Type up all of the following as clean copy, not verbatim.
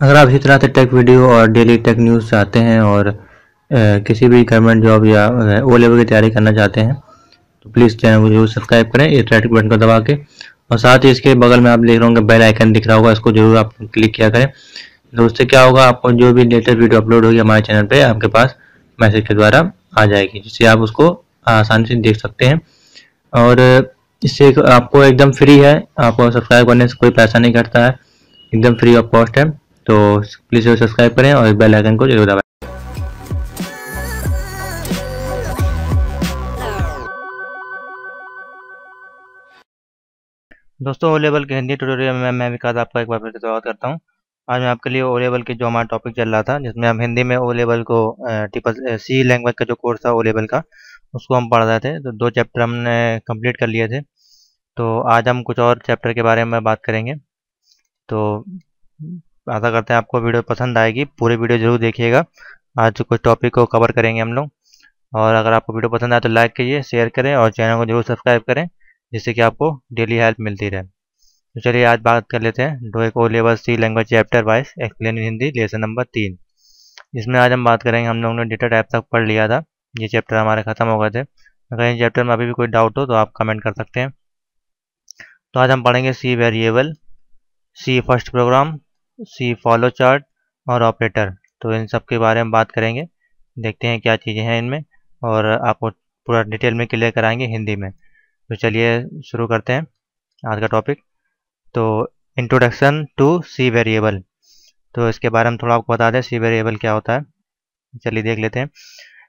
अगर आप इसी तरह से टेक वीडियो और डेली टेक न्यूज़ चाहते हैं और किसी भी गवर्नमेंट जॉब या ओ लेवल की तैयारी करना चाहते हैं तो प्लीज़ चैनल को जरूर सब्सक्राइब करें इस रेड बटन को दबा के। और साथ ही इसके बगल में आप देख रहे होंगे बेल आइकन दिख रहा होगा, इसको जरूर आप क्लिक किया करें। तो उससे क्या होगा, आपको जो भी लेटेस्ट वीडियो अपलोड होगी हमारे चैनल पे आपके पास मैसेज के द्वारा आ जाएगी, जिससे आप उसको आसानी से देख सकते हैं। और इससे आपको एकदम फ्री है, आपको सब्सक्राइब करने से कोई पैसा नहीं कटता है, एकदम फ्री ऑफ कॉस्ट है। तो प्लीज़ सब्सक्राइब करें और बेल आइकन को जरूर दबाएं। दोस्तों, ओ लेवल के हिंदी ट्यूटोरियल में मैं विकास आपका एक बार फिर से स्वागत करता हूं। आज मैं आपके लिए ओ लेवल के जो हमारा टॉपिक चल रहा था, जिसमें हम हिंदी में ओ लेवल को ट्रिपल सी लैंग्वेज का जो कोर्स था ओ लेवल का, उसको हम पढ़ रहे थे। तो 2 चैप्टर हमने कंप्लीट कर लिए थे। तो आज हम कुछ और चैप्टर के बारे में बात करेंगे। तो आशा करते हैं आपको वीडियो पसंद आएगी, पूरी वीडियो ज़रूर देखिएगा। आज कुछ टॉपिक को कवर करेंगे हम लोग। और अगर आपको वीडियो पसंद आए तो लाइक कीजिए, शेयर करें और चैनल को जरूर सब्सक्राइब करें, जिससे कि आपको डेली हेल्प मिलती रहे। तो चलिए आज बात कर लेते हैं DOEACC O level C language chapter wise explain in Hindi lesson number 3। इसमें आज हम बात करेंगे, हम लोगों ने डेटा टाइप तक पढ़ लिया था, ये चैप्टर हमारे खत्म हो गए थे। अगर इन चैप्टर में अभी भी कोई डाउट हो तो आप कमेंट कर सकते हैं। तो आज हम पढ़ेंगे सी वेरिएबल, सी फर्स्ट प्रोग्राम, सी फॉलो चार्ट और ऑपरेटर। तो इन सब के बारे में बात करेंगे, देखते हैं क्या चीज़ें हैं इनमें, और आपको पूरा डिटेल में क्लियर कराएंगे हिंदी में। तो चलिए शुरू करते हैं आज का टॉपिक। तो इंट्रोडक्शन टू सी वेरिएबल, तो इसके बारे में थोड़ा आपको बता दें सी वेरिएबल क्या होता है। चलिए देख लेते हैं।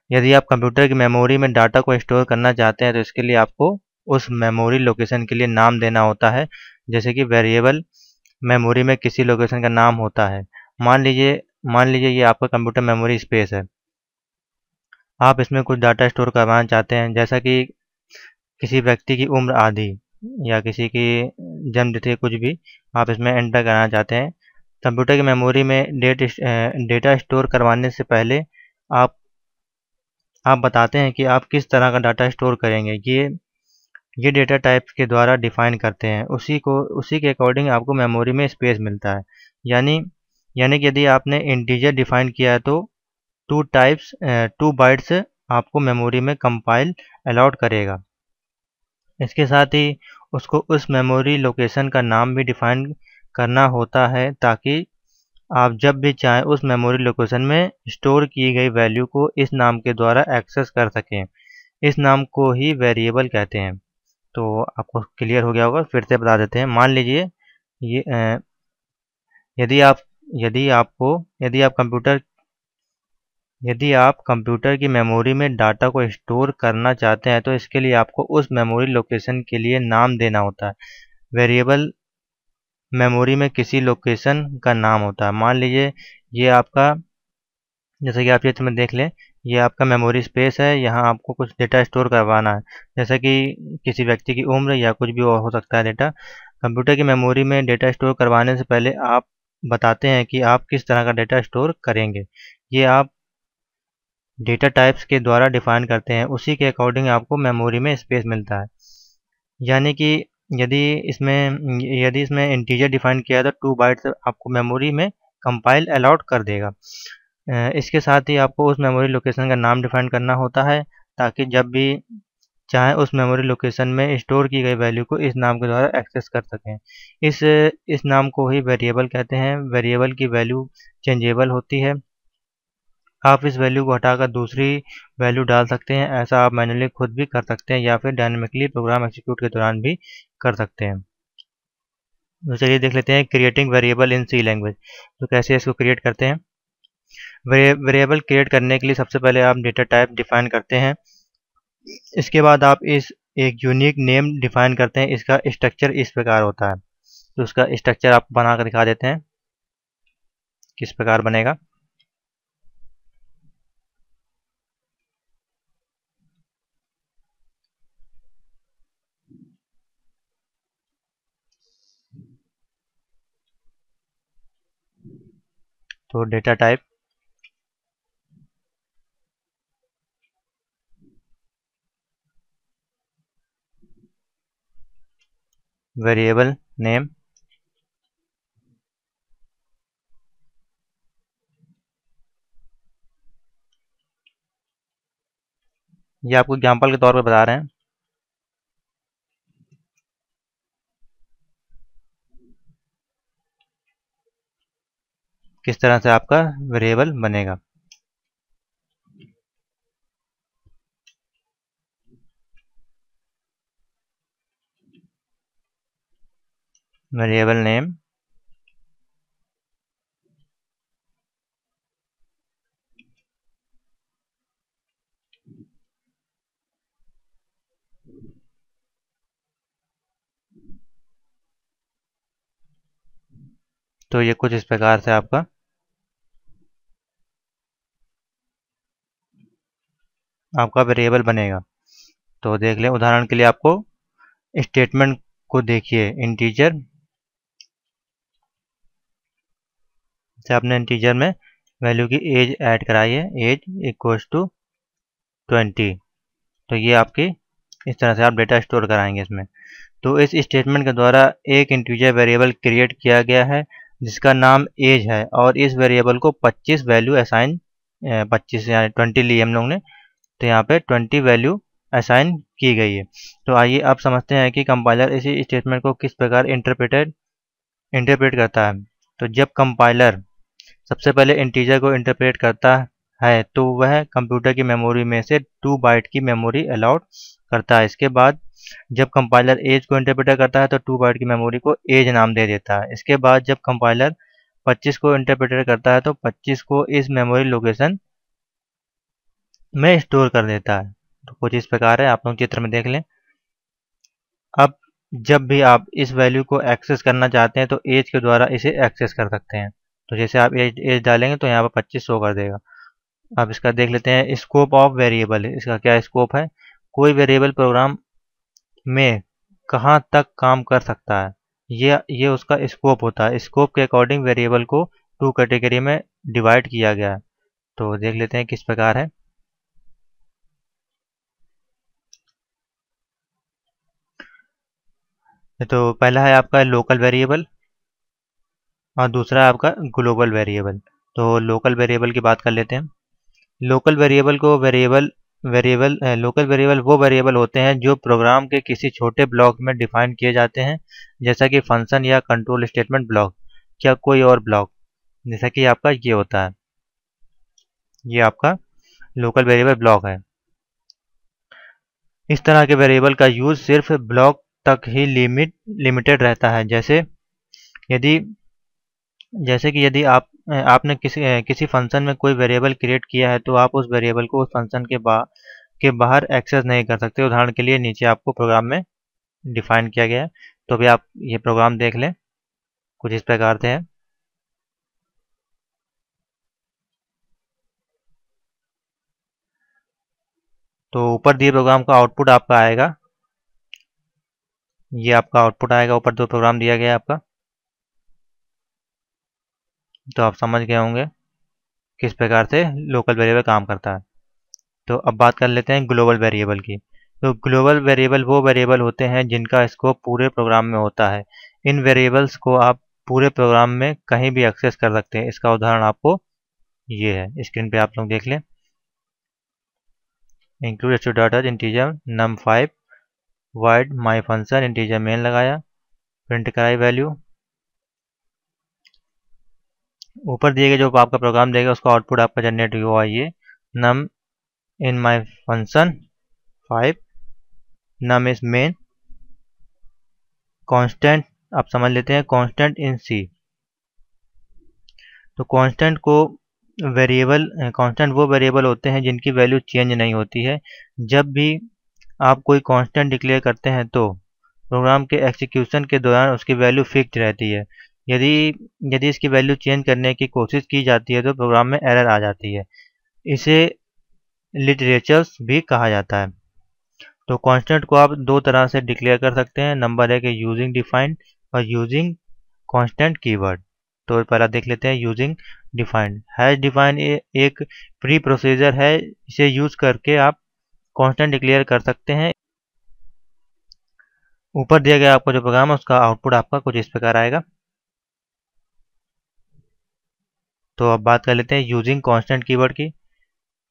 यदि आप कंप्यूटर की मेमोरी में डाटा को स्टोर करना चाहते हैं तो इसके लिए आपको उस मेमोरी लोकेशन के लिए नाम देना होता है। जैसे कि वेरिएबल मेमोरी में किसी लोकेशन का नाम होता है। मान लीजिए ये आपका कंप्यूटर मेमोरी स्पेस है। आप इसमें कुछ डाटा स्टोर करवाना चाहते हैं, जैसा कि किसी व्यक्ति की उम्र आदि या किसी की जन्मतिथि, कुछ भी आप इसमें एंटर करना चाहते हैं। कंप्यूटर की मेमोरी में डेटा स्टोर करवाने से पहले आप आप बताते हैं कि आप किस तरह का डाटा स्टोर करेंगे। ये डेटा टाइप्स के द्वारा डिफाइन करते हैं, उसी के अकॉर्डिंग आपको मेमोरी में स्पेस मिलता है। यानी यानी कि यदि आपने इंटीजर डिफाइन किया है तो 2 बाइट्स आपको मेमोरी में कंपाइल अलाउड करेगा। इसके साथ ही उसको उस मेमोरी लोकेशन का नाम भी डिफाइन करना होता है, ताकि आप जब भी चाहें उस मेमोरी लोकेशन में स्टोर की गई वैल्यू को इस नाम के द्वारा एक्सेस कर सकें। इस नाम को ही वेरिएबल कहते हैं। तो आपको क्लियर हो गया होगा, फिर से बता देते हैं। मान लीजिए ये यदि आप यदि आपको यदि आप कंप्यूटर की मेमोरी में डाटा को स्टोर करना चाहते हैं तो इसके लिए आपको उस मेमोरी लोकेशन के लिए नाम देना होता है। वेरिएबल मेमोरी में किसी लोकेशन का नाम होता है। मान लीजिए ये आपका, जैसे कि आप चित्र में देख लें, ये आपका मेमोरी स्पेस है, यहाँ आपको कुछ डेटा स्टोर करवाना है, जैसे कि किसी व्यक्ति की उम्र या कुछ भी और हो सकता है डेटा। कंप्यूटर की मेमोरी में डेटा स्टोर करवाने से पहले आप बताते हैं कि आप किस तरह का डेटा स्टोर करेंगे। ये आप डेटा टाइप्स के द्वारा डिफाइन करते हैं, उसी के अकॉर्डिंग आपको मेमोरी में स्पेस मिलता है। यानी कि यदि यदि इसमें इंटीजर डिफाइन किया है तो 2 बाइट्स आपको मेमोरी में कंपाइल अलाउड कर देगा। इसके साथ ही आपको उस मेमोरी लोकेशन का नाम डिफाइन करना होता है, ताकि जब भी चाहें उस मेमोरी लोकेशन में स्टोर की गई वैल्यू को इस नाम के द्वारा एक्सेस कर सकें। इस नाम को ही वेरिएबल कहते हैं। वेरिएबल की वैल्यू चेंजेबल होती है। आप इस वैल्यू को हटाकर दूसरी वैल्यू डाल सकते हैं। ऐसा आप मैन्युअली खुद भी कर सकते हैं या फिर डायनेमिकली प्रोग्राम एग्जीक्यूट के दौरान भी कर सकते हैं। तो चलिए देख लेते हैं creating variable in C language. तो कैसे इसको क्रिएट करते हैं। वेरिएबल क्रिएट करने के लिए सबसे पहले आप डेटा टाइप डिफाइन करते हैं। इसके बाद आप इस एक यूनिक नेम डिफाइन करते हैं। इसका स्ट्रक्चर इस प्रकार होता है। तो उसका स्ट्रक्चर आपको बना कर दिखा देते हैं किस प्रकार बनेगा। तो डेटा टाइप, वेरिएबल नेम, ये आपको एग्जाम्पल के तौर पर बता रहे हैं किस तरह से आपका वेरिएबल बनेगा। वेरिएबल नेम, तो ये कुछ इस प्रकार से आपका वेरिएबल बनेगा। तो देख लें, उदाहरण के लिए आपको स्टेटमेंट को देखिए। इंटीजर से आपने इंटीजर में वैल्यू की एज ऐड कराई है, एज इक्वल्स टू 20। तो ये आपकी इस तरह से आप डेटा स्टोर कराएंगे इसमें। तो इस स्टेटमेंट के द्वारा एक इंटीजर वेरिएबल क्रिएट किया गया है जिसका नाम एज है, और इस वेरिएबल को 25 वैल्यू असाइन, 25 यानी 20 ली हम लोग ने, तो यहाँ पे 20 वैल्यू असाइन की गई है। तो आइए अब समझते हैं कि कंपाइलर इसी स्टेटमेंट को किस प्रकार इंटरप्रेट करता है। तो जब कंपाइलर सबसे पहले इंटीजर को इंटरप्रेट करता है तो वह कंप्यूटर की मेमोरी में से 2 बाइट की मेमोरी अलाउड करता है। इसके बाद जब कंपाइलर एज को इंटरप्रेट करता है तो 2 बाइट की मेमोरी को एज नाम दे देता है। इसके बाद जब कंपाइलर 25 को इंटरप्रेट करता है तो 25 को इस मेमोरी लोकेशन में स्टोर कर देता है। तो कुछ इस प्रकार है, आप लोग चित्र में देख लें। अब जब भी आप इस वैल्यू को एक्सेस करना चाहते हैं तो एज के द्वारा इसे एक्सेस कर सकते हैं। तो जैसे आप एज डालेंगे तो यहाँ पर 25 शो कर देगा। अब इसका देख लेते हैं स्कोप ऑफ वेरिएबल। इसका क्या स्कोप है? कोई वेरिएबल प्रोग्राम में कहाँ तक काम कर सकता है, ये उसका स्कोप होता है। स्कोप के अकॉर्डिंग वेरिएबल को 2 कैटेगरी में डिवाइड किया गया है। तो देख लेते हैं किस प्रकार है। तो पहला है आपका लोकल वेरिएबल और दूसरा है आपका ग्लोबल वेरिएबल। तो लोकल वेरिएबल की बात कर लेते हैं। लोकल वेरिएबल को लोकल वेरिएबल वो वेरिएबल होते हैं जो प्रोग्राम के किसी छोटे ब्लॉक में डिफाइन किए जाते हैं, जैसा कि फंक्शन या कंट्रोल स्टेटमेंट ब्लॉक या कोई और ब्लॉक, जैसा कि आपका ये होता है। ये आपका लोकल वेरिएबल ब्लॉक है। इस तरह के वेरिएबल का यूज सिर्फ ब्लॉक तक ही लिमिटेड रहता है। यदि जैसे कि यदि आपने किसी फंक्शन में कोई वेरिएबल क्रिएट किया है तो आप उस वेरिएबल को उस फंक्शन के बाहर एक्सेस नहीं कर सकते। उदाहरण के लिए नीचे आपको प्रोग्राम में डिफाइन किया गया है। तो अभी आप ये प्रोग्राम देख लें, कुछ इस प्रकार से है। तो ऊपर दिए प्रोग्राम का आउटपुट आपका आएगा, ये आपका आउटपुट आएगा। ऊपर 2 प्रोग्राम दिया गया है आपका, तो आप समझ गए होंगे किस प्रकार से लोकल वेरिएबल काम करता है। तो अब बात कर लेते हैं ग्लोबल वेरिएबल की। तो ग्लोबल वेरिएबल वो वेरिएबल होते हैं जिनका स्कोप पूरे प्रोग्राम में होता है। इन वेरिएबल्स को आप पूरे प्रोग्राम में कहीं भी एक्सेस कर सकते हैं। इसका उदाहरण आपको ये है, स्क्रीन पे आप लोग देख लें। Include student integer num5 void माई फंक्शन इंटीजर मेन लगाया, प्रिंट कराई वैल्यू। ऊपर दिए गए जो आपका प्रोग्राम देगा उसका आउटपुट आपका जनरेट हुआ ये num in my function 5, num is main, constant आप समझ लेते हैं कांस्टेंट इन सी। तो कांस्टेंट वो वेरिएबल होते हैं जिनकी वैल्यू चेंज नहीं होती है। जब भी आप कोई कांस्टेंट डिक्लेयर करते हैं तो प्रोग्राम के एग्जीक्यूशन के दौरान उसकी वैल्यू फिक्स्ड रहती है। यदि यदि इसकी वैल्यू चेंज करने की कोशिश की जाती है तो प्रोग्राम में एरर आ जाती है। इसे लिटरेचर्स भी कहा जाता है। तो कांस्टेंट को आप 2 तरह से डिक्लेयर कर सकते हैं। नंबर है कि यूजिंग डिफाइंड और यूजिंग कांस्टेंट कीवर्ड। तो पहला देख लेते हैं यूजिंग डिफाइंड। हैश डिफाइंड एक प्री प्रोसीजर है, इसे यूज करके आप कांस्टेंट डिक्लेयर कर सकते हैं। ऊपर दिया गया आपका जो प्रोग्राम है उसका आउटपुट आपका कुछ इस प्रकार आएगा। तो अब बात कर लेते हैं यूजिंग कांस्टेंट कीवर्ड की।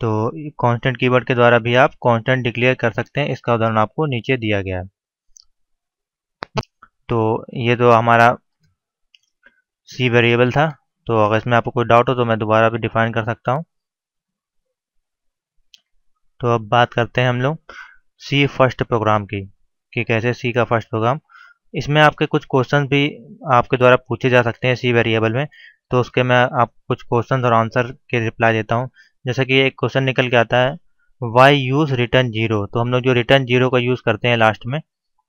तो कांस्टेंट कीवर्ड के द्वारा भी आप कांस्टेंट डिक्लेयर कर सकते हैं। इसका उदाहरण आपको नीचे दिया गया है। तो ये तो हमारा सी वेरिएबल था। तो अगर इसमें आपको कोई डाउट हो तो मैं दोबारा भी डिफाइन कर सकता हूँ। तो अब बात करते हैं हम लोग सी फर्स्ट प्रोग्राम की, कि कैसे सी का फर्स्ट प्रोग्राम। इसमें आपके कुछ क्वेश्चन भी आपके द्वारा पूछे जा सकते हैं सी वेरिएबल में। तो उसके मैं आप कुछ क्वेश्चन और आंसर के रिप्लाई देता हूँ। जैसे कि एक क्वेश्चन निकल के आता है, वाई यूज़ रिटर्न जीरो। तो हम लोग जो रिटर्न जीरो का यूज़ करते हैं लास्ट में,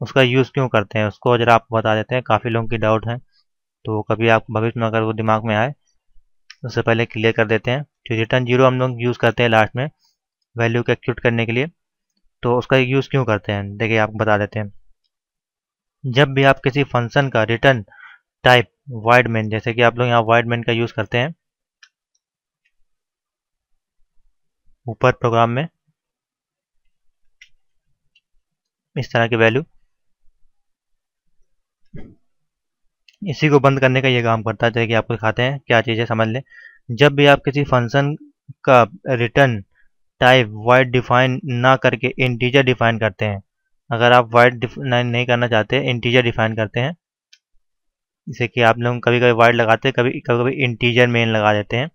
उसका यूज़ क्यों करते हैं उसको जरा आपको बता देते हैं। काफ़ी लोगों की डाउट है, तो कभी आप भविष्य में अगर वो दिमाग में आए उससे पहले क्लियर कर देते हैं। तो रिटर्न जीरो हम लोग यूज़ करते हैं लास्ट में वैल्यू को एक्यूट करने के लिए। तो उसका यूज़ क्यों करते हैं देखिए आपको बता देते हैं। जब भी आप किसी फंक्शन का रिटर्न टाइप वाइड मेन, जैसे कि आप लोग यहाँ वाइड मेन का यूज़ करते हैं ऊपर प्रोग्राम में इस तरह की वैल्यू, इसी को बंद करने का ये काम करता है। जैसे कि आपको दिखाते हैं क्या चीज़ है, समझ लें। जब भी आप किसी फंक्शन का रिटर्न टाइप वाइड डिफाइन ना करके इंटीजर डिफाइन करते हैं, अगर आप वाइड डिफाइन नहीं करना चाहते इंटीजर डिफाइन करते हैं, जैसे कि आप लोग कभी कभी वाइड लगाते हैं, कभी कभी इंटीजर मेन लगा देते हैं,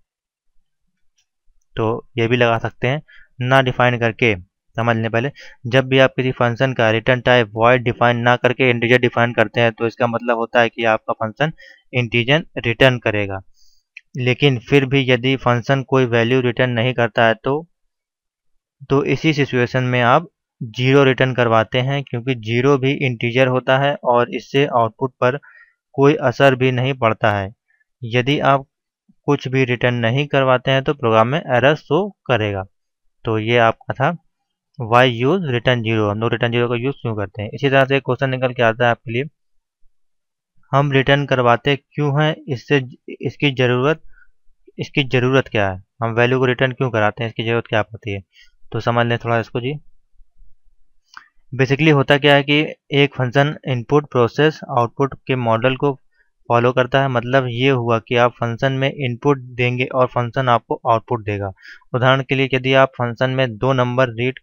तो ये भी लगा सकते हैं ना डिफाइन करके। समझ लें पहले, जब भी आप किसी फंक्शन का रिटर्न टाइप वॉइड डिफाइन ना करके इंटीजर डिफाइन करते हैं तो इसका मतलब होता है कि आपका फंक्शन इंटीजर रिटर्न करेगा। लेकिन फिर भी यदि फंक्शन कोई वैल्यू रिटर्न नहीं करता है तो इसी सिचुएशन में आप जीरो रिटर्न करवाते हैं, क्योंकि जीरो भी इंटीजर होता है और इससे आउटपुट पर कोई असर भी नहीं पड़ता है। यदि आप कुछ भी रिटर्न नहीं करवाते हैं तो प्रोग्राम में एरर शो करेगा। तो ये आपका था वाई यूज रिटर्न जीरो। हम लोग रिटर्न जीरो का यूज़ क्यों करते हैं। इसी तरह से एक क्वेश्चन निकल के आता है आपके लिए, हम रिटर्न करवाते क्यों हैं, इससे इसकी ज़रूरत क्या है, हम वैल्यू को रिटर्न क्यों कराते हैं, इसकी ज़रूरत क्या पड़ती है। तो समझ लें थोड़ा इसको जी। बेसिकली होता क्या है कि एक फंक्शन इनपुट प्रोसेस आउटपुट के मॉडल को फॉलो करता है। मतलब ये हुआ कि आप फंक्शन में इनपुट देंगे और फंक्शन आपको आउटपुट देगा। उदाहरण के लिए यदि आप फंक्शन में 2 नंबर रीड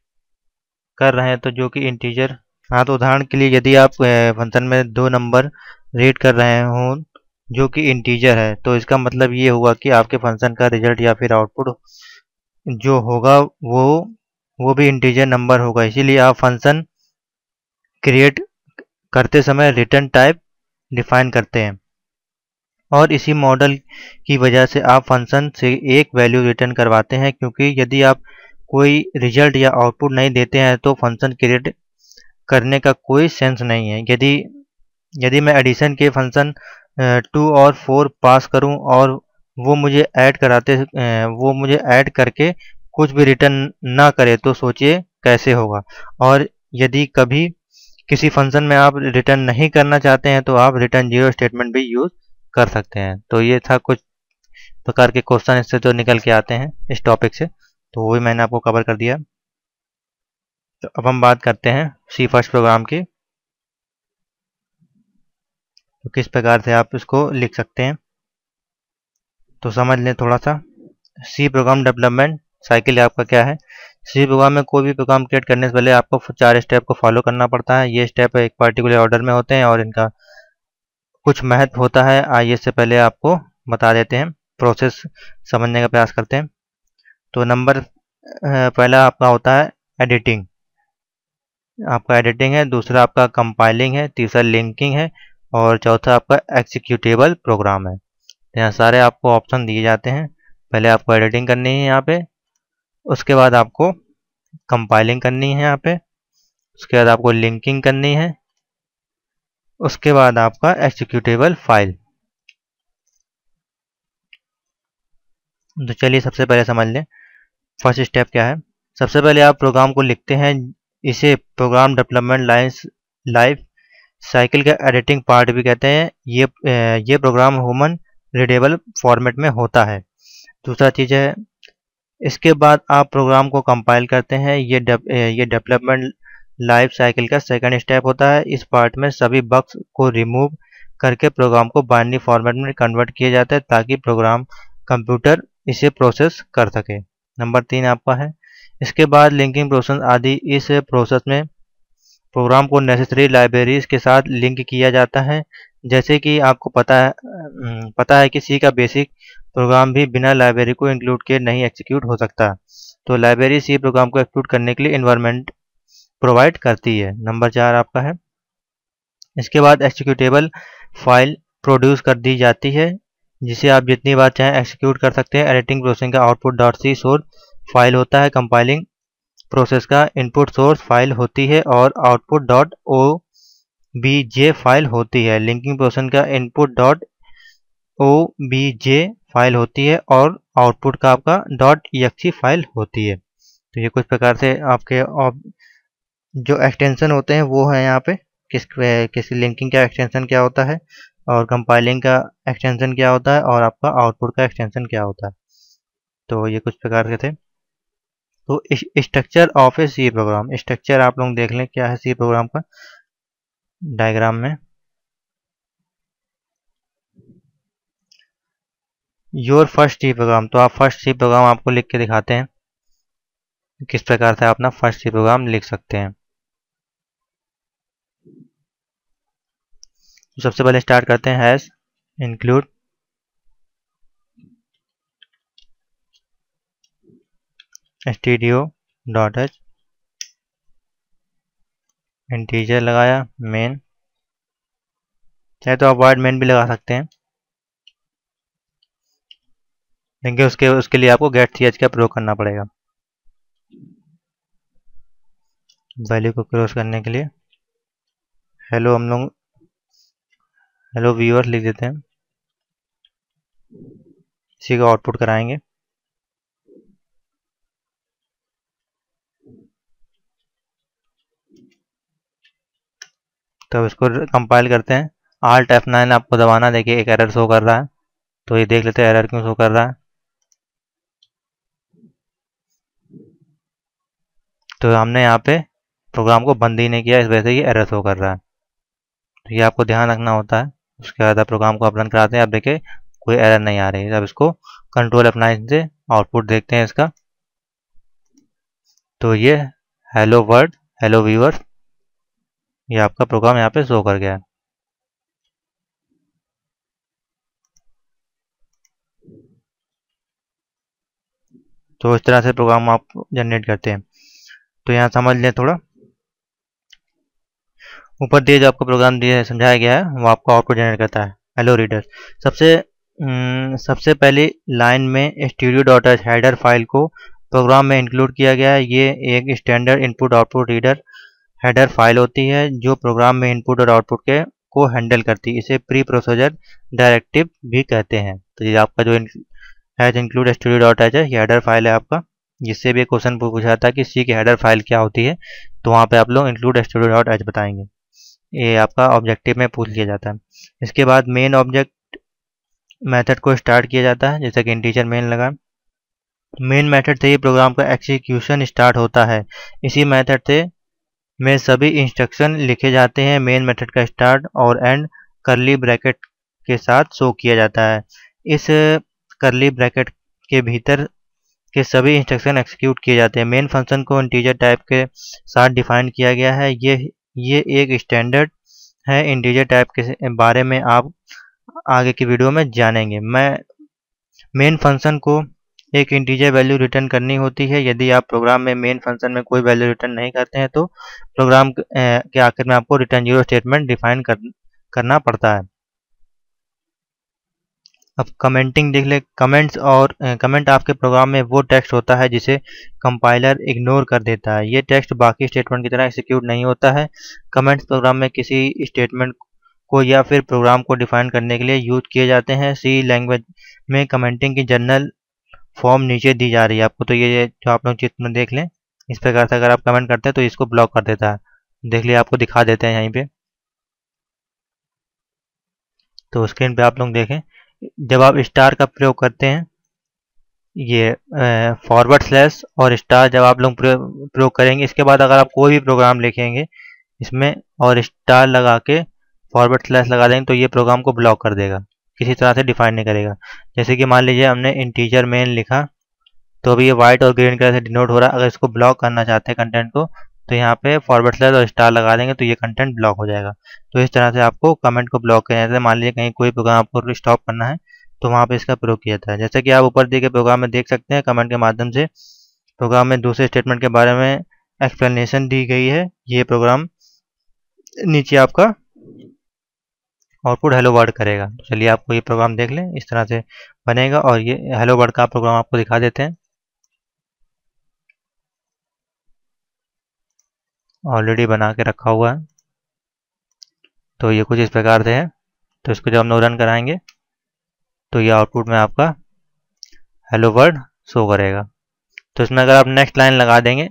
कर रहे हैं तो जो कि इंटीजर, हाँ तो उदाहरण के लिए यदि आप फंक्शन में 2 नंबर रीड कर रहे हों जो कि इंटीजर है, तो इसका मतलब ये हुआ कि आपके फंक्शन का रिजल्ट या फिर आउटपुट जो होगा वो भी इंटीजर नंबर होगा। इसीलिए आप फंक्शन क्रिएट करते समय रिटर्न टाइप डिफाइन करते हैं और इसी मॉडल की वजह से आप फंक्शन से एक वैल्यू रिटर्न करवाते हैं, क्योंकि यदि आप कोई रिजल्ट या आउटपुट नहीं देते हैं तो फंक्शन क्रिएट करने का कोई सेंस नहीं है। यदि मैं एडिशन के फंक्शन 2 और 4 पास करूं और वो मुझे ऐड करके कुछ भी रिटर्न ना करे तो सोचिए कैसे होगा। और यदि कभी किसी फंक्शन में आप रिटर्न नहीं करना चाहते हैं तो आप रिटर्न जीरो स्टेटमेंट भी यूज़ कर सकते हैं। तो ये था कुछ प्रकार के क्वेश्चन इससे जो निकल के आते हैं इस टॉपिक से, तो वही मैंने आपको कवर कर दिया। तो अब हम बात करते हैं सी फर्स्ट प्रोग्राम की, तो किस प्रकार से आप इसको लिख सकते हैं। तो समझ लें थोड़ा सा, सी प्रोग्राम डेवलपमेंट साइकिल आपका क्या है। सी प्रोग्राम में कोई भी प्रोग्राम क्रिएट करने से पहले आपको 4 स्टेप को फॉलो करना पड़ता है। ये स्टेप एक पर्टिकुलर ऑर्डर में होते हैं और इनका कुछ महत्व होता है। आइए इससे पहले आपको बता देते हैं, प्रोसेस समझने का प्रयास करते हैं। तो नंबर पहला आपका होता है एडिटिंग, आपका एडिटिंग है। दूसरा आपका कंपाइलिंग है। तीसरा लिंकिंग है और चौथा आपका एक्सिक्यूटेबल प्रोग्राम है। यहाँ सारे आपको ऑप्शन दिए जाते हैं। पहले आपको एडिटिंग करनी है यहाँ पे, उसके बाद आपको कंपाइलिंग करनी है यहाँ पे, उसके बाद आपको लिंकिंग करनी है, उसके बाद आपका एक्सिक्यूटेबल फाइल। तो चलिए सबसे पहले समझ लें फर्स्ट स्टेप क्या है। सबसे पहले आप प्रोग्राम को लिखते हैं, इसे प्रोग्राम डेवलपमेंट लाइफ साइकिल का एडिटिंग पार्ट भी कहते हैं। ये प्रोग्राम ह्यूमन रीडेबल फॉर्मेट में होता है। दूसरा चीज़ है, इसके बाद आप प्रोग्राम को कंपाइल करते हैं। ये डेवलपमेंट लाइफ साइकिल का सेकंड स्टेप होता है। इस पार्ट में सभी बग्स को रिमूव करके प्रोग्राम को बाइनरी फॉर्मेट में कन्वर्ट किया जाता है ताकि प्रोग्राम कंप्यूटर इसे प्रोसेस कर सके। नंबर 3 आपका है। इसके बाद लिंकिंग प्रोसेस आदि, इस प्रोसेस में प्रोग्राम को नेसेसरी लाइब्रेरीज के साथ लिंक किया जाता है। जैसे कि आपको पता है कि सी का बेसिक प्रोग्राम भी बिना लाइब्रेरी को इंक्लूड किए नहीं एग्जीक्यूट हो सकता। तो लाइब्रेरी सी प्रोग्राम को एग्जीक्यूट करने के लिए इन्वायरमेंट प्रोवाइड करती है। नंबर 4 आपका है। इसके बाद एक्जीक्यूटेबल फाइल प्रोड्यूस कर दी जाती है, जिसे आप जितनी बार चाहें एक्जीक्यूट कर सकते हैं। एडिटिंग प्रोसेसिंग का output dot C source file होता है, कंपाइलिंग प्रोसेस का इनपुट सोर्स फाइल होती है और output dot O B J file होती है। लिंकिंग प्रोसेस का input dot O B J file होती है और आउटपुट का आपका डॉट ई फाइल होती है। तो ये कुछ प्रकार से आपके जो एक्सटेंशन होते हैं वो है यहाँ पे, किसी लिंकिंग का एक्सटेंशन क्या होता है और कंपाइलिंग का एक्सटेंशन क्या होता है और आपका आउटपुट का एक्सटेंशन क्या होता है। तो ये कुछ प्रकार के थे। तो structure of a C program, structure आप लोग देख लें क्या है सी प्रोग्राम का डायग्राम में। योर फर्स्ट सी प्रोग्राम, तो आप फर्स्ट सी प्रोग्राम आपको लिख के दिखाते हैं किस प्रकार से आप अपना फर्स्ट सी प्रोग्राम लिख सकते हैं। तो सबसे पहले स्टार्ट करते हैं हैश इंक्लूड stdio.h, इंटीजर लगाया, मेन, चाहे तो आप वाइड मेन भी लगा सकते हैं, लेकिन उसके लिए आपको गेट ch का प्रयोग करना पड़ेगा वैल्यू को क्रॉस करने के लिए। हेलो हम लोग हेलो व्यूअर लिख देते हैं, इसी का आउटपुट कराएंगे। तो इसको कंपाइल करते हैं। Alt F9 आपको दबाना, देखिए एक एरर शो कर रहा है, तो ये देख लेते हैं एरर क्यों शो कर रहा है। तो हमने यहाँ पे प्रोग्राम को बंद ही नहीं किया, इस वजह से ये एरर शो कर रहा है। तो ये आपको ध्यान रखना होता है। उसके बाद प्रोग्राम को आप रन कराते हैं, अब देखिए कोई एरर नहीं आ रही है। अब इसको कंट्रोल F9 से आउटपुट देखते हैं इसका। तो ये हेलो वर्ल्ड, हेलो व्यूअर, ये आपका प्रोग्राम यहाँ पे शो कर गया है। तो इस तरह से प्रोग्राम आप जनरेट करते हैं। तो यहाँ समझ लें थोड़ा, ऊपर दिए जो आपको प्रोग्राम दिया है समझाया गया है वो आपको आउटपुट जनरेट करता है। हेलो रीडर, सबसे पहली लाइन में stdio.h हेडर फाइल को प्रोग्राम में इंक्लूड किया गया है। ये एक standard input output reader header file होती है जो प्रोग्राम में इनपुट और आउटपुट के को हैंडल करती है। इसे प्री प्रोसीजर डायरेक्टिव भी कहते हैं। तो ये आपका जो हैज इंक्लूड stdio.h है, ये हेडर फाइल है आपका। जिससे भी क्वेश्चन पूछा था कि सी की हेडर फाइल क्या होती है, तो वहाँ पे आप लोग इंक्लूड stdio.h बताएंगे। ये आपका ऑब्जेक्टिव में पूछ लिया जाता है। इसके बाद मेन ऑब्जेक्ट मेथड को स्टार्ट किया जाता है, जैसे कि इंटीजर मेन लगा। मेन मेथड से ही प्रोग्राम का एग्जीक्यूशन स्टार्ट होता है। इसी मेथड से में सभी इंस्ट्रक्शन लिखे जाते हैं। मेन मेथड का स्टार्ट और एंड करली ब्रैकेट के साथ शो किया जाता है। इस करली ब्रैकेट के भीतर के सभी इंस्ट्रक्शन एग्जीक्यूट किए जाते हैं। मेन फंक्शन को इंटीजर टाइप के साथ डिफाइन किया गया है। ये एक स्टैंडर्ड है। इंटीजर टाइप के बारे में आप आगे की वीडियो में जानेंगे। मेन फंक्शन को एक इंटीजर वैल्यू रिटर्न करनी होती है। यदि आप प्रोग्राम में मेन फंक्शन में कोई वैल्यू रिटर्न नहीं करते हैं तो प्रोग्राम के आखिर में आपको रिटर्न जीरो स्टेटमेंट डिफाइन करना पड़ता है। अब कमेंटिंग देख ले। कमेंट आपके प्रोग्राम में वो टेक्स्ट होता है जिसे कंपाइलर इग्नोर कर देता है। ये टेक्स्ट बाकी स्टेटमेंट की तरह एग्जीक्यूट नहीं होता है। कमेंट्स प्रोग्राम में किसी स्टेटमेंट को या फिर प्रोग्राम को डिफाइन करने के लिए यूज किए जाते हैं। सी लैंग्वेज में कमेंटिंग की जनरल फॉर्म नीचे दी जा रही है आपको। तो ये जो आप लोग चित्र में देख लें, इस प्रकार से अगर आप कमेंट करते हैं तो इसको ब्लॉक कर देता है। देख लिया, आपको दिखा देते हैं यहीं पे। तो स्क्रीन पे आप लोग देखें, जब आप स्टार का प्रयोग करते हैं, ये फॉरवर्ड स्लैश और स्टार जब आप लोग प्रयोग करेंगे, इसके बाद अगर आप कोई भी प्रोग्राम लिखेंगे इसमें और स्टार लगा के फॉरवर्ड स्लैश लगा देंगे तो ये प्रोग्राम को ब्लॉक कर देगा, किसी तरह से डिफाइन नहीं करेगा। जैसे कि मान लीजिए हमने इंटीजर मेन लिखा तो अभी ये वाइट और ग्रीन कलर से डिनोट हो रहा है। अगर इसको ब्लॉक करना चाहते हैं कंटेंट को, तो यहाँ पे फॉरवर्ड स्लैश और स्टार लगा देंगे तो ये कंटेंट ब्लॉक हो जाएगा। तो इस तरह से आपको कमेंट को ब्लॉक करना है। मान लीजिए कहीं कोई प्रोग्राम आपको स्टॉप करना है तो वहाँ पे इसका प्रयोग किया जाता है। जैसे कि आप ऊपर दिए गए प्रोग्राम में देख सकते हैं, कमेंट के माध्यम से प्रोग्राम में दूसरे स्टेटमेंट के बारे में एक्सप्लेनेशन दी गई है। ये प्रोग्राम नीचे आपका आउटपुट हेलो वर्ड करेगा। तो चलिए आपको ये प्रोग्राम देख लें, इस तरह से बनेगा। और ये हेलो वर्ड का प्रोग्राम आपको दिखा देते हैं। ऑलरेडी बना के रखा हुआ है। तो ये कुछ इस प्रकार से है। तो इसको जब हम लोग रन कराएंगे तो ये आउटपुट में आपका हेलो वर्ड शो करेगा। तो इसमें अगर आप नेक्स्ट लाइन लगा देंगे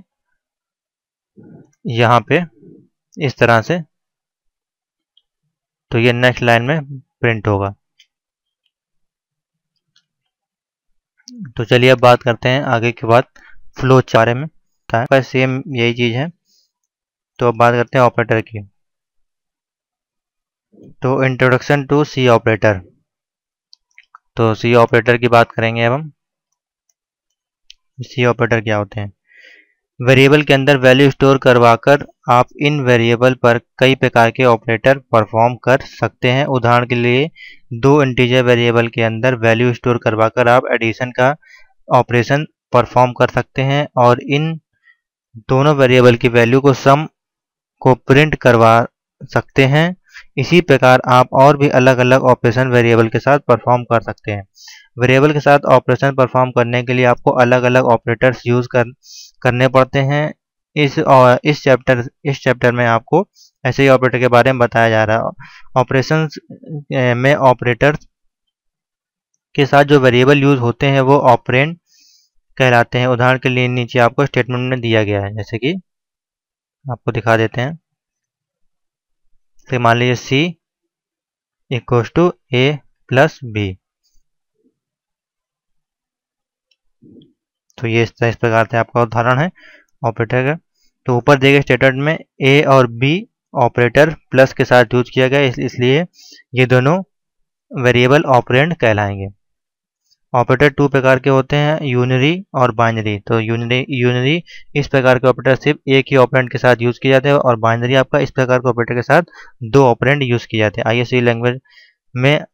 यहाँ पे इस तरह से, तो ये नेक्स्ट लाइन में प्रिंट होगा। तो चलिए अब बात करते हैं आगे के बाद फ्लो के बारे में। सेम यही चीज़ है। तो अब बात करते हैं ऑपरेटर की। तो इंट्रोडक्शन टू सी ऑपरेटर। तो सी ऑपरेटर की बात करेंगे अब हम। सी ऑपरेटर क्या होते हैं? वेरिएबल के अंदर वैल्यू स्टोर करवाकर आप इन वेरिएबल पर कई प्रकार के ऑपरेटर परफॉर्म कर सकते हैं। उदाहरण के लिए दो इंटीजर वेरिएबल के अंदर वैल्यू स्टोर करवाकर आप एडिशन का ऑपरेशन परफॉर्म कर सकते हैं और इन दोनों वेरिएबल की वैल्यू को सम को प्रिंट करवा सकते हैं। इसी प्रकार आप और भी अलग अलग ऑपरेशन वेरिएबल के साथ परफॉर्म कर सकते हैं। वेरिएबल के साथ ऑपरेशन परफॉर्म करने के लिए आपको अलग अलग ऑपरेटर्स यूज करने पड़ते हैं। इस चैप्टर में आपको ऐसे ही ऑपरेटर के बारे में बताया जा रहा है। ऑपरेशंस में ऑपरेटर्स के साथ जो वेरिएबल यूज होते हैं वो ऑपरेंड कहलाते हैं। उदाहरण के लिए नीचे आपको स्टेटमेंट में दिया गया है, जैसे कि आपको दिखा देते हैं। तो मान लीजिए c equals to a plus b. तो ये इस प्रकार से आपका उदाहरण है ऑपरेटर का। तो ऊपर दिए गए स्टेटमेंट में ए और बी ऑपरेटर प्लस के साथ यूज किया गया, इसलिए ये दोनों वेरिएबल ऑपरेंड कहलाएंगे। ऑपरेटर टू प्रकार के होते हैं, यूनरी और बाइनरी। तो यूनरी इस प्रकार के ऑपरेटर सिर्फ एक ही ऑपरेंड के साथ यूज किए जाते हैं और बाइनरी आपका इस प्रकार के ऑपरेटर के साथ दो ऑपरेंड यूज किए जाते हैं। आइए सी लैंग्वेज में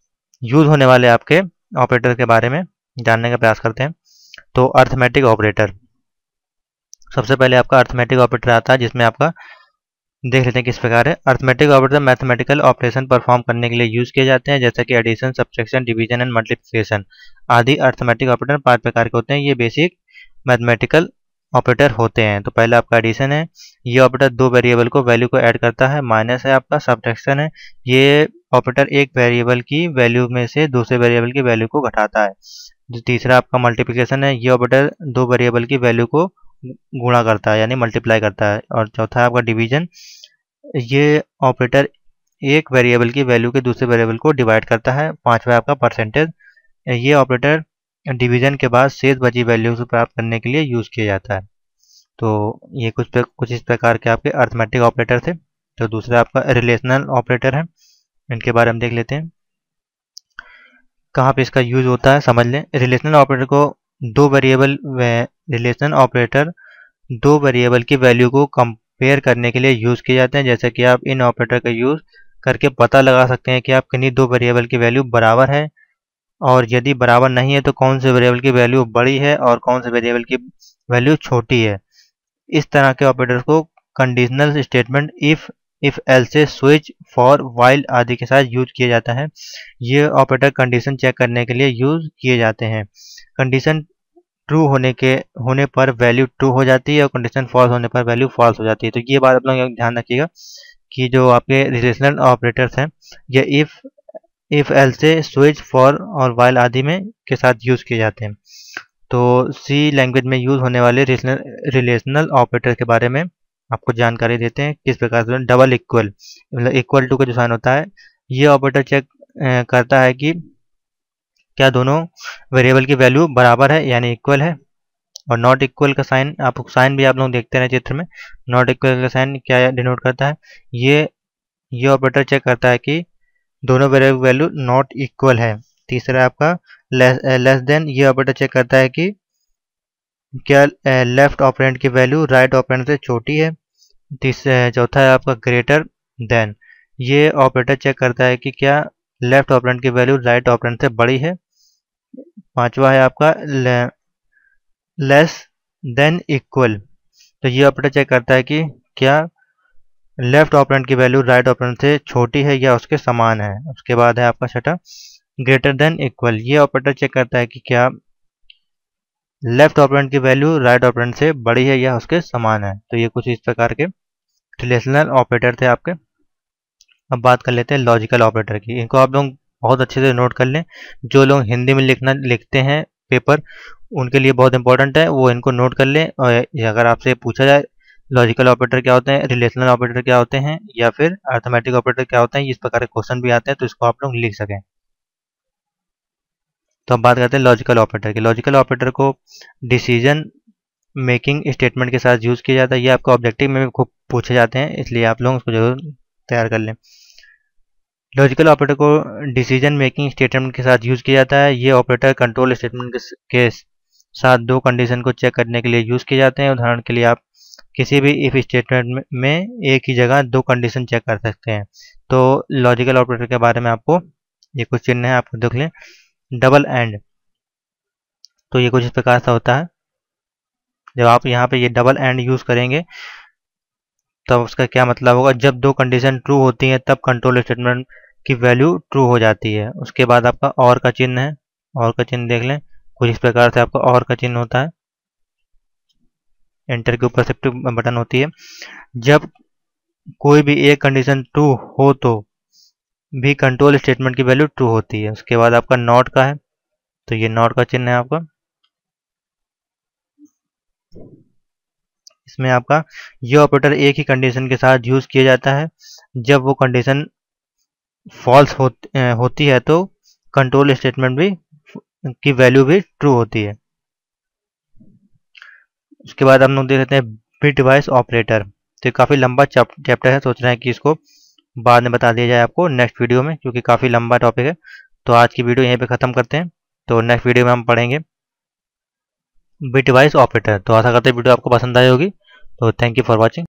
यूज होने वाले आपके ऑपरेटर के बारे में जानने का प्रयास करते हैं। तो अर्थमेटिक ऑपरेटर, सबसे पहले आपका अर्थमेटिक ऑपरेटर आता है, जिसमें आपका देख लेते हैं किस प्रकार है। Arithmetic operator mathematical operation perform करने के लिए यूज किए जाते हैं, जैसे कि addition, subtraction, division and multiplication आदि। अर्थमेटिक ऑपरेटर 5 प्रकार के होते हैं। ये बेसिक मैथमेटिकल ऑपरेटर होते हैं। तो पहला आपका एडिशन है। ये ऑपरेटर दो वेरिएबल को वैल्यू को ऐड करता है। माइनस है आपका सब्ट्रैक्शन है। ये ऑपरेटर एक वेरिएबल की वैल्यू में से दूसरे वेरिएबल की वैल्यू को घटाता है। जो तीसरा आपका मल्टीप्लिकेशन है। ये ऑपरेटर दो वेरिएबल की वैल्यू को गुणा करता है, यानी मल्टीप्लाई करता है। और चौथा है आपका डिवीजन। ये ऑपरेटर एक वेरिएबल की वैल्यू के दूसरे वेरिएबल को डिवाइड करता है। पांचवा आपका परसेंटेज। ये ऑपरेटर डिवीजन के बाद शेष बची वैल्यू को प्राप्त करने के लिए यूज किया जाता है। तो ये कुछ इस प्रकार के आपके अर्थमेटिक ऑपरेटर थे। तो दूसरा आपका रिलेशनल ऑपरेटर है, इनके बारे में देख लेते हैं कहाँ पे इसका यूज होता है, समझ लें। रिलेशनल ऑपरेटर को दो वेरिएबल की वैल्यू को कंपेयर करने के लिए यूज किए जाते हैं। जैसे कि आप इन ऑपरेटर का यूज करके पता लगा सकते हैं कि आप किन्हीं दो वेरिएबल की वैल्यू बराबर है, और यदि बराबर नहीं है तो कौन से वेरिएबल की वैल्यू बड़ी है और कौन से वेरिएबल की वैल्यू छोटी है। इस तरह के ऑपरेटर्स को conditional statement if else, switch, for, while आदि के साथ यूज किया जाता है। ये ऑपरेटर कंडीशन चेक करने के लिए यूज किए जाते हैं। कंडीशन ट्रू होने पर वैल्यू ट्रू हो जाती है और कंडीशन फॉल्स होने पर वैल्यू फॉल्स हो जाती है। तो ये बात आप लोग ध्यान रखिएगा कि जो आपके रिलेशनल ऑपरेटर्स हैं ये इफ एल्से, स्विच, फॉर और व्हाइल आदि में के साथ यूज किए जाते हैं। तो सी लैंग्वेज में यूज होने वाले रिलेशनल ऑपरेटर के बारे में आपको जानकारी देते हैं किस प्रकार से। डबल इक्वल, मतलब इक्वल टू का जो साइन होता है, ये ऑपरेटर चेक करता है कि क्या दोनों वेरिएबल की वैल्यू बराबर है यानी इक्वल है। और नॉट इक्वल का साइन, साइन भी आप लोग देखते हैं चित्र में। नॉट इक्वल का साइन क्या डिनोट करता है? ये ऑपरेटर चेक करता है कि दोनों वेरिएबल वैल्यू नॉट इक्वल है। तीसरा आपका लेस देन, ये ऑपरेटर चेक करता है कि क्या लेफ्ट ऑपरेंड की वैल्यू राइट ऑपरेंड से छोटी है। चौथा है आपका ग्रेटर देन, ये ऑपरेटर चेक करता है कि क्या लेफ्ट ऑपरेंड की वैल्यू राइट ऑपरेंड से बड़ी है। पांचवा है आपका लेस देन इक्वल, तो ये ऑपरेटर चेक करता है कि क्या लेफ्ट ऑपरेंड की वैल्यू राइट ऑपरेंड से छोटी है या उसके समान है। उसके बाद है आपका छठा ग्रेटर देन इक्वल, ये ऑपरेटर चेक करता है कि क्या लेफ्ट ऑपरेंड की वैल्यू राइट ऑपरेंड से बड़ी है या उसके समान है। तो ये कुछ इस प्रकार के रिलेशनल ऑपरेटर थे आपके। अब बात कर लेते हैं लॉजिकल ऑपरेटर की। इनको आप लोग बहुत अच्छे से नोट कर लें। जो लोग हिंदी में लिखते हैं पेपर, उनके लिए बहुत इंपॉर्टेंट है, वो इनको नोट कर लें। और अगर आपसे पूछा जाए लॉजिकल ऑपरेटर क्या होते हैं, रिलेशनल ऑपरेटर क्या होते हैं, या फिर अर्थमेटिक ऑपरेटर क्या होते हैं, इस प्रकार के क्वेश्चन भी आते हैं, तो इसको आप लोग लिख सकें। तो अब बात करते हैं लॉजिकल ऑपरेटर की। लॉजिकल ऑपरेटर को डिसीजन मेकिंग स्टेटमेंट के साथ यूज़ किया जाता है। ये आपको ऑब्जेक्टिव में भी खूब पूछे जाते हैं, इसलिए आप लोग उसको जरूर तैयार कर लें। लॉजिकल ऑपरेटर को डिसीजन मेकिंग स्टेटमेंट के साथ यूज़ किया जाता है। ये ऑपरेटर कंट्रोल स्टेटमेंट के साथ दो कंडीशन को चेक करने के लिए यूज़ किए जाते हैं। उदाहरण के लिए आप किसी भी इफ स्टेटमेंट में एक ही जगह दो कंडीशन चेक कर सकते हैं। तो लॉजिकल ऑपरेटर के बारे में आपको ये कुछ चिन्ह है, आपको देख लें। डबल एंड, तो ये कुछ इस प्रकार से होता है। जब आप यहाँ पे ये डबल एंड यूज़ करेंगे तब उसका क्या मतलब होगा, जब दो कंडीशन ट्रू होती हैं तब कंट्रोल स्टेटमेंट की वैल्यू ट्रू हो जाती है। उसके बाद आपका और का चिन्ह है, और का चिन्ह देख लें, कुछ इस प्रकार से आपका और का चिन्ह होता है। एंटर के ऊपर शिफ्ट बटन होती है। जब कोई भी एक कंडीशन ट्रू हो तो भी कंट्रोल स्टेटमेंट की वैल्यू ट्रू होती है। उसके बाद आपका नॉट का है, तो ये नॉट का चिन्ह है आपका। इसमें आपका ये ऑपरेटर एक ही कंडीशन के साथ यूज किया जाता है। जब वो कंडीशन फॉल्स होती है तो कंट्रोल स्टेटमेंट भी की वैल्यू भी ट्रू होती है। उसके बाद हम लोग देख लेते हैं बिट वाइज ऑपरेटर। तो ये काफ़ी लंबा चैप्टर है, सोच रहे हैं कि इसको बाद में बता दिया जाए आपको नेक्स्ट वीडियो में, क्योंकि काफ़ी लंबा टॉपिक है। तो आज की वीडियो यहीं पे ख़त्म करते हैं, तो नेक्स्ट वीडियो में हम पढ़ेंगे बिट वाइज ऑपरेटर। तो आशा करते हैं वीडियो आपको पसंद आई होगी। तो थैंक यू फॉर वॉचिंग।